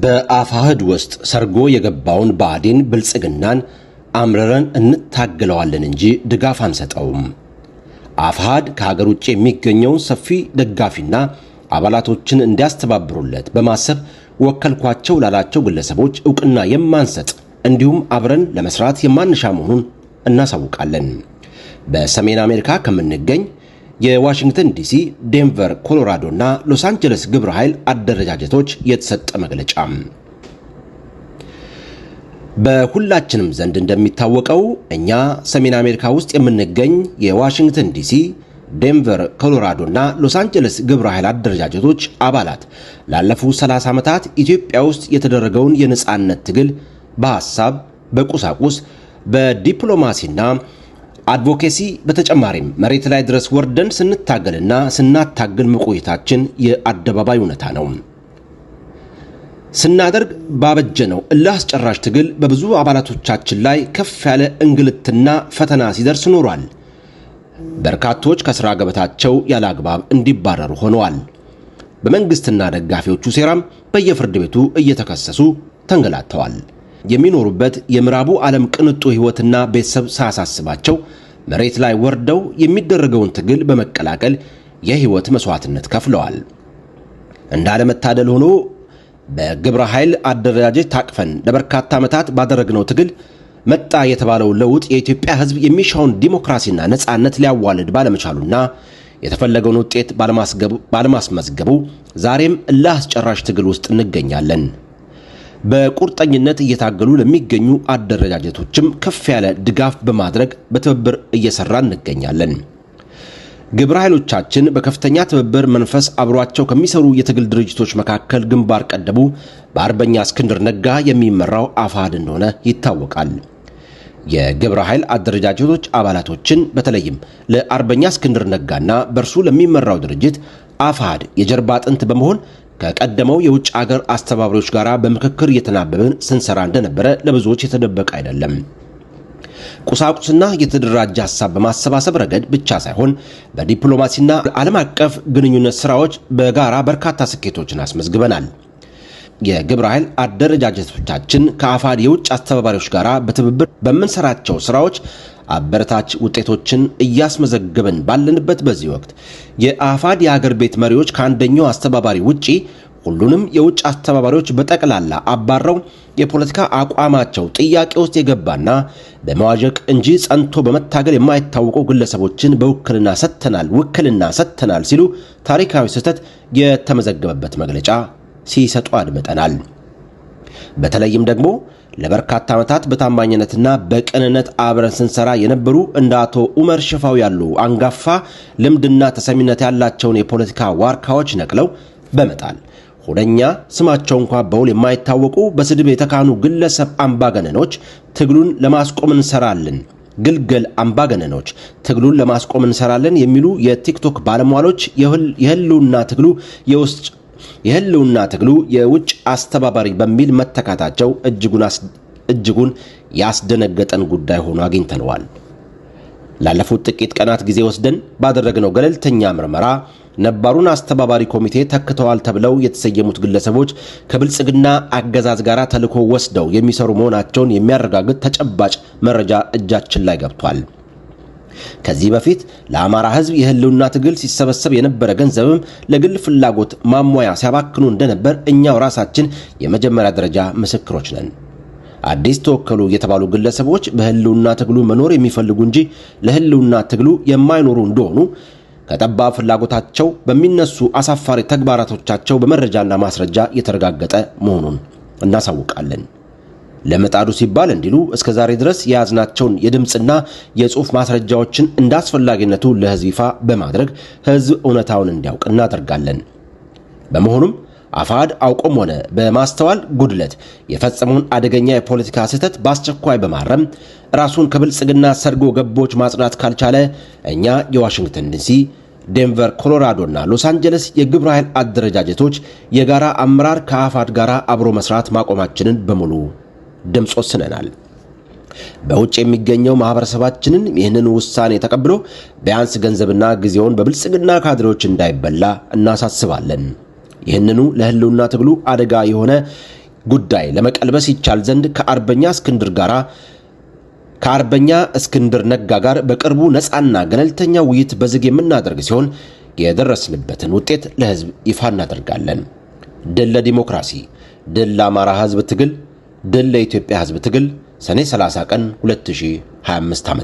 በአፋሕድ ውስጥ ሰርጎ የገባውን ብአዴን ብልጽግናን አምረረን እንታገለዋለን እንጂ ድጋፍ አንሰጠውም። አፋሕድ ከሀገር ውጭ የሚገኘውን ሰፊ ደጋፊና አባላቶችን እንዲያስተባብሩለት በማሰብ ወከልኳቸው ላላቸው ግለሰቦች ዕውቅና የማንሰጥ እንዲሁም አብረን ለመስራት የማንሻ መሆኑን እናሳውቃለን። በሰሜን አሜሪካ ከምንገኝ የዋሽንግተን ዲሲ፣ ዴንቨር፣ ኮሎራዶ እና ሎስ አንጀለስ ግብረ ኃይል አደረጃጀቶች የተሰጠ መግለጫ። በሁላችንም ዘንድ እንደሚታወቀው እኛ ሰሜን አሜሪካ ውስጥ የምንገኝ የዋሽንግተን ዲሲ፣ ዴንቨር፣ ኮሎራዶ እና ሎስ አንጀለስ ግብረ ኃይል አደረጃጀቶች አባላት ላለፉት 30 ዓመታት ኢትዮጵያ ውስጥ የተደረገውን የነጻነት ትግል በሐሳብ፣ በቁሳቁስ፣ በዲፕሎማሲና አድቮኬሲ በተጨማሪም መሬት ላይ ድረስ ወርደን ስንታገልና ስናታግል መቆየታችን የአደባባይ እውነታ ነው። ስናደርግ ባበጀነው እልህ አስጨራሽ ትግል በብዙ አባላቶቻችን ላይ ከፍ ያለ እንግልትና ፈተና ሲደርስ ኖሯል። በርካቶች ከሥራ ገበታቸው ያለ አግባብ እንዲባረሩ ሆነዋል። በመንግስትና ደጋፊዎቹ ሴራም በየፍርድ ቤቱ እየተከሰሱ ተንገላተዋል። የሚኖሩበት የምዕራቡ ዓለም ቅንጡ ሕይወትና ቤተሰብ ሳያሳስባቸው መሬት ላይ ወርደው የሚደረገውን ትግል በመቀላቀል የሕይወት መስዋዕትነት ከፍለዋል። እንዳለመታደል ሆኖ በግብረ ኃይል አደረጃጀት ታቅፈን ለበርካታ ዓመታት ባደረግነው ትግል መጣ የተባለው ለውጥ የኢትዮጵያ ሕዝብ የሚሻውን ዲሞክራሲና ነጻነት ሊያዋልድ ባለመቻሉና የተፈለገውን ውጤት ባለማስመዝገቡ ዛሬም እልህ አስጨራሽ ትግል ውስጥ እንገኛለን። በቁርጠኝነት እየታገሉ ለሚገኙ አደረጃጀቶችም ከፍ ያለ ድጋፍ በማድረግ በትብብር እየሰራን እንገኛለን። ግብረ ኃይሎቻችን በከፍተኛ ትብብር መንፈስ አብሯቸው ከሚሰሩ የትግል ድርጅቶች መካከል ግንባር ቀደሙ በአርበኛ እስክንድር ነጋ የሚመራው አፋሕድ እንደሆነ ይታወቃል። የግብረ ኃይል አደረጃጀቶች አባላቶችን በተለይም ለአርበኛ እስክንድር ነጋና በርሱ ለሚመራው ድርጅት አፋሕድ የጀርባ አጥንት በመሆን ከቀደመው የውጭ አገር አስተባባሪዎች ጋር በምክክር እየተናበብን ስንሰራ እንደነበረ ለብዙዎች የተደበቀ አይደለም። ቁሳቁስና የተደራጀ ሐሳብ በማሰባሰብ ረገድ ብቻ ሳይሆን በዲፕሎማሲና ዓለም አቀፍ ግንኙነት ስራዎች በጋራ በርካታ ስኬቶችን አስመዝግበናል። የግብረ ኃይል አደረጃጀቶቻችን ከአፋሕድ የውጭ አስተባባሪዎች ጋር በትብብር በምንሰራቸው ስራዎች አበረታች ውጤቶችን እያስመዘገበን ባለንበት በዚህ ወቅት የአፋሕድ የሀገር ቤት መሪዎች ከአንደኛው አስተባባሪ ውጪ ሁሉንም የውጭ አስተባባሪዎች በጠቅላላ አባረው የፖለቲካ አቋማቸው ጥያቄ ውስጥ የገባና በመዋዠቅ እንጂ ጸንቶ በመታገል የማይታወቁ ግለሰቦችን በውክልና ሰጥተናል ሲሉ ታሪካዊ ስህተት የተመዘገበበት መግለጫ ሲሰጡ አድምጠናል። በተለይም ደግሞ ለበርካታ ዓመታት በታማኝነትና በቅንነት አብረን ስንሰራ የነበሩ እንደ አቶ ኡመር ሽፋው ያሉ አንጋፋ ልምድና ተሰሚነት ያላቸውን የፖለቲካ ዋርካዎች ነቅለው በመጣል ሁነኛ ስማቸው እንኳን በውል የማይታወቁ በስድብ የተካኑ ግለሰብ አምባገነኖች ትግሉን ለማስቆም እንሰራለን፣ ግልገል አምባገነኖች ትግሉን ለማስቆም እንሰራለን የሚሉ የቲክቶክ ባለሟሎች የህልውና ትግሉ የውጭ አስተባባሪ በሚል መተካታቸው እጅጉን ያስደነገጠን ጉዳይ ሆኖ አግኝተነዋል። ላለፉት ጥቂት ቀናት ጊዜ ወስደን ባደረግነው ገለልተኛ ምርመራ ነባሩን አስተባባሪ ኮሚቴ ተክተዋል ተብለው የተሰየሙት ግለሰቦች ከብልጽግና አገዛዝ ጋር ተልዕኮ ወስደው የሚሰሩ መሆናቸውን የሚያረጋግጥ ተጨባጭ መረጃ እጃችን ላይ ገብቷል። ከዚህ በፊት ለአማራ ሕዝብ የህልውና ትግል ሲሰበሰብ የነበረ ገንዘብም ለግል ፍላጎት ማሟያ ሲያባክኑ እንደነበር እኛው ራሳችን የመጀመሪያ ደረጃ ምስክሮች ነን። አዲስ ተወከሉ የተባሉ ግለሰቦች በህልውና ትግሉ መኖር የሚፈልጉ እንጂ ለህልውና ትግሉ የማይኖሩ እንደሆኑ ከጠባብ ፍላጎታቸው በሚነሱ አሳፋሪ ተግባራቶቻቸው በመረጃና ማስረጃ የተረጋገጠ መሆኑን እናሳውቃለን። ለመጣዱ ሲባል እንዲሉ እስከ ዛሬ ድረስ የያዝናቸውን የድምጽና የጽሑፍ ማስረጃዎችን እንዳስፈላጊነቱ ለህዝብ ይፋ በማድረግ ህዝብ እውነታውን እንዲያውቅ እናደርጋለን። በመሆኑም አፋሕድ አውቆም ሆነ በማስተዋል ጉድለት የፈጸመውን አደገኛ የፖለቲካ ስህተት በአስቸኳይ በማረም ራሱን ከብልጽግና ሰርጎ ገቦች ማጽዳት ካልቻለ እኛ የዋሽንግተን ዲሲ፣ ዴንቨር፣ ኮሎራዶ እና ሎስ አንጀለስ የግብረ ኃይል አደረጃጀቶች የጋራ አመራር ከአፋሕድ ጋር አብሮ መስራት ማቆማችንን በሙሉ ድምጽ ወስነናል። በውጭ የሚገኘው ማህበረሰባችንን ይህንን ውሳኔ ተቀብሎ ቢያንስ ገንዘብና ጊዜውን በብልጽግና ካድሬዎች እንዳይበላ እናሳስባለን። ይህንኑ ለህልውና ትግሉ አደጋ የሆነ ጉዳይ ለመቀልበስ ይቻል ዘንድ ከአርበኛ እስክንድር ነጋ ጋር በቅርቡ ነፃና ገለልተኛ ውይይት በዝግ የምናደርግ ሲሆን የደረስንበትን ውጤት ለህዝብ ይፋ እናደርጋለን። ድል ለዲሞክራሲ፣ ድል ለአማራ ህዝብ ትግል፣ ድል ለኢትዮጵያ ህዝብ ትግል። ሰኔ 30 ቀን 2025 ዓ.ም